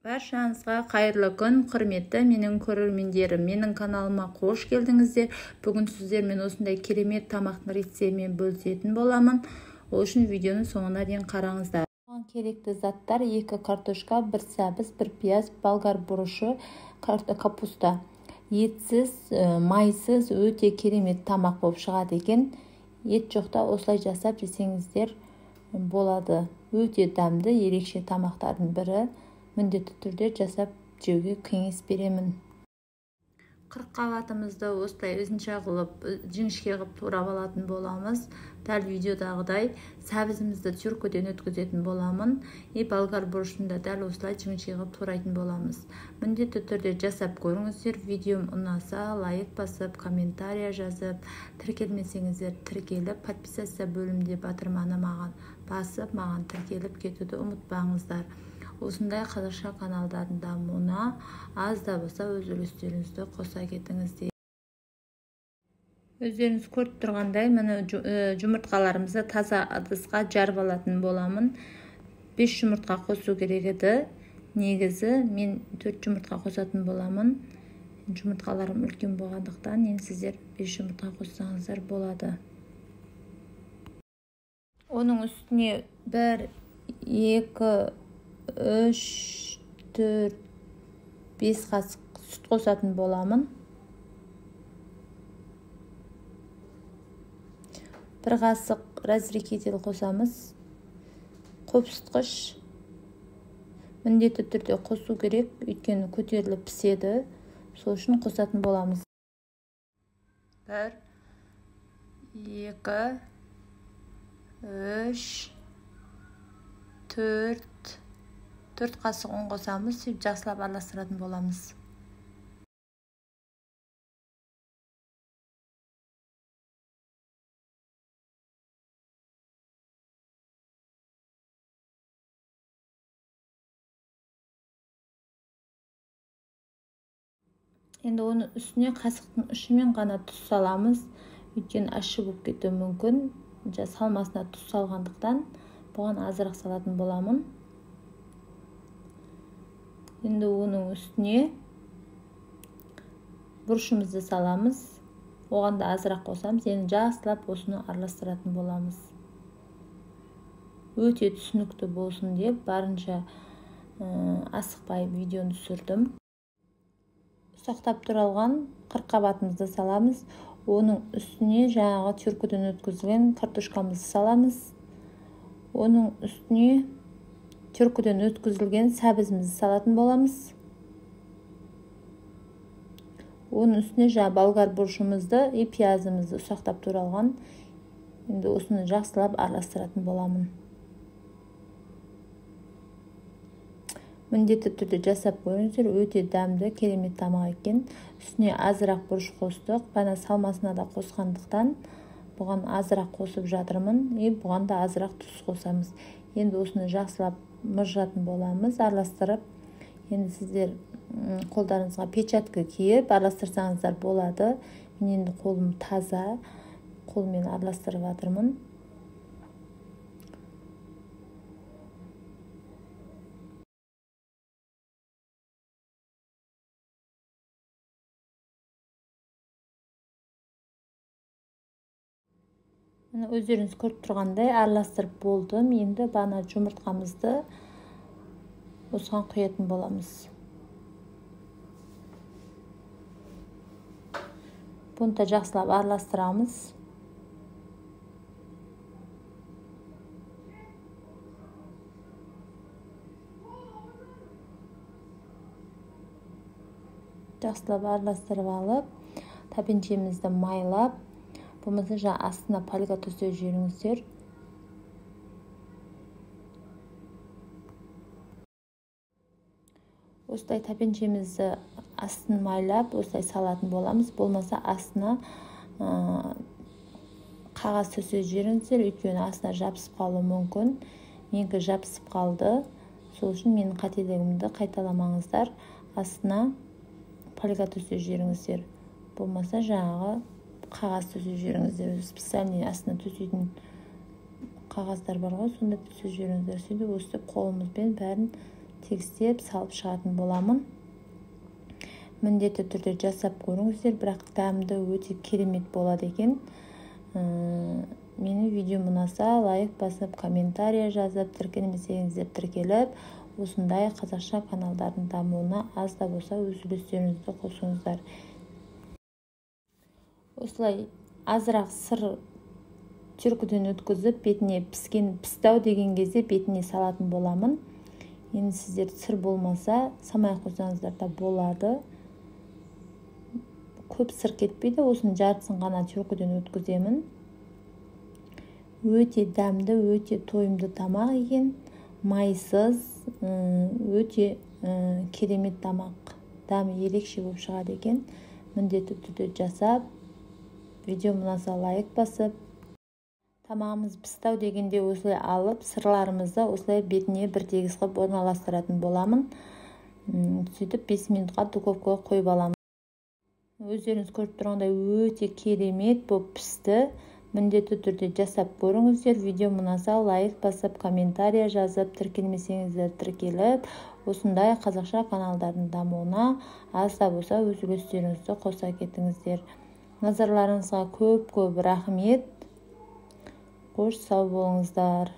Баршаңызға қайырлы күн, құрметті менің көрермендерім. Менің каналыма қош келдіңіздер. Бүгін сіздермен осындай керемет тамақтың рецептімен бөлісетін боламын. Ол үшін видеоны соңына дейін қараңыздар. Оған керекті заттар: 2 картошка, 1 сәбіз, 1 пияз, болгар бұрышы, капуста. Етсіз, майсыз өте керемет тамақ болып шығады екен. Ет жоқта осылай жасап жесеңіздер болады. Өте дәмді, ерекше тамақтардың бірі. Міндетті түрде жасап жеуге кеңес беремін. Қырыққабатымызды осылай ұзынша қылып, жіңішке қылып турап алатын боламыз. Дәл видеодағыдай сәбізімізді тюркіден өткізетін боламын. Болгар бұрышында дәл осылай жіңішке қылып турайтын боламыз. Міндетті түрде жасап көріңіздер. Видеом ұнаса, лайк басып, комментария жазып, тіркелмесеңіздер тіркеліп, подписация бөлімде батырманы маған басып, маған тіркеліп кетуді ұмытпаңыздар. Осындай қазақша каналдардың дамуына аз да болса өз үлестеріңізді қоса кетіңіздер. Өздеріңіз көріп тұрғандай, міне жұмыртқаларымызды таза ыдысқа жарып алатын боламын. 5 жұмыртқа қосу керек еді. Негізі мен 4 жұмыртқа қосатын боламын. Жұмыртқаларым үлкен болғандықтан, енді сіздер 5 жұмыртқа қоссаңыздар болады. Оның үстіне 1, 2, 3, 4, 5 қасық сүт қосатын боламын. 1 қасық разрекетел қосамыз. Қопсытқыш міндетті түрде қосу керек, өйткені көтеріліп піседі. Сол үшін қосатын боламыз. 1, 2, 3, 4 қасық ұн қосамыз, сөйтіп жақсылап араластыратын боламыз. Енді оны үстіне қасықтың ұшымен ғана тұз саламыз, өйткені ащы болып кетуі мүмкін. Салмасына тұз салғандықтан бұған азырақ салатын боламын. Енді оның үстіне бұрышымызды саламыз. Оған да азырақ қосамыз. Енді жақсылап осыны араластыратын боламыз. Өте түсінікті болсын деп барынша асықпай видеоны түсірдім. Ұсақтап туралған қырыққабатымызды саламыз. Оның үстіне жаңағы тюркіден өткізілген картошкамызды саламыз. Оның үстіне тюркіден өткізілген сәбізімізді салатын боламыз. Оның үстіне жаңа болгар бұрышымызды, пиязымызды ұсақтап туралған. Енді осыны жақсылап араластыратын боламын. Міндетті түрде жасап көріңіздер, өте дәмді, керемет тамақ екен. Үстіне азырақ бұрыш қостық. Бана салмасына да қосқандықтан бұған азырақ қосып жатырмын. Бұған да азырақ тұз қосамыз. Енді осыны жақсылап мыжыратын боламыз, араластырып. Енді сіздер қолдарыңызға печатка киіп араластырсаңыздар болады. Мен енді қолым таза, қолмен араластырып жатырмын. Өздеріңіз көріп тұрғандай араластырып болдым. Енді бана жұмыртқамызды осыған құятын боламыз. Бұны да жақсылап араластырамыз. Жақсылап араластырып алып, тәпеншемізді майлап, болмаса жаңа астына пальға төсеп жіберіңіздер. Осылай тәпеншемізді астын майлап, осылай салатын боламыз. Болмаса астына қағаз төсеп жіберіңіздер, өйткені астына жабысып қалуы мүмкін. Менікі жабысып қалды. Сол үшін менің қателігімді қайталамаңыздар. Астына пальға төсеп жіберіңіздер. Болмаса жаңағы қағаз төсеп жіберіңіздер. Специальный астына төсейтін қағаздар бар ғой, сонда төсеп жіберіңіздер. Сөйтіп өстіп қолымызбен бәрін тегістеп салып шығатын боламын. Міндетті түрде жасап көріңіздер, бірақ дәмді өте керемет болады екен. Менің видеом ұнаса, лайк басып, комментария жазып, тіркелмесеңіздер тіркеліп, осындай қазақша каналдардың дамуына аз да болса өз үлестеріңізді қосыңыздар. Осылай азырақ сыр түркіден өткізіп, бетіне пістау деген кезде бетіне салатын боламын. Енді сіздер сыр болмаса, самай қойсаңыздар да болады. Көп сыр кетпейді, осының жартысын ғана түркіден өткіземін. Өте дәмді, өте тойымды тамақ екен. Майсыз, өте керемет тамақ. Дәмі ерекше болып шығады екен. Міндетті түрде жасап, видео ұнаса лайк басып, тамағымыз пістау дегенде осылай алып, сырларымызды осылай бетіне бір тегіс қылып орналастыратын боламын. Сөйтіп 5 минутқа духовкаға қойып аламын. Өздеріңіз көріп тұрғандай өте керемет болып пісті. Міндетті түрде жасап көріңіздер. Видео ұнаса лайк басып, комментария жазып, тіркелмесеңіздер тіркеліп, осындай қазақша каналдардың дамуына аз да болса өз үлестеріңізді қоса кетіңіздер. Назарларыңызға көп рахмет. Қош сау болыңыздар.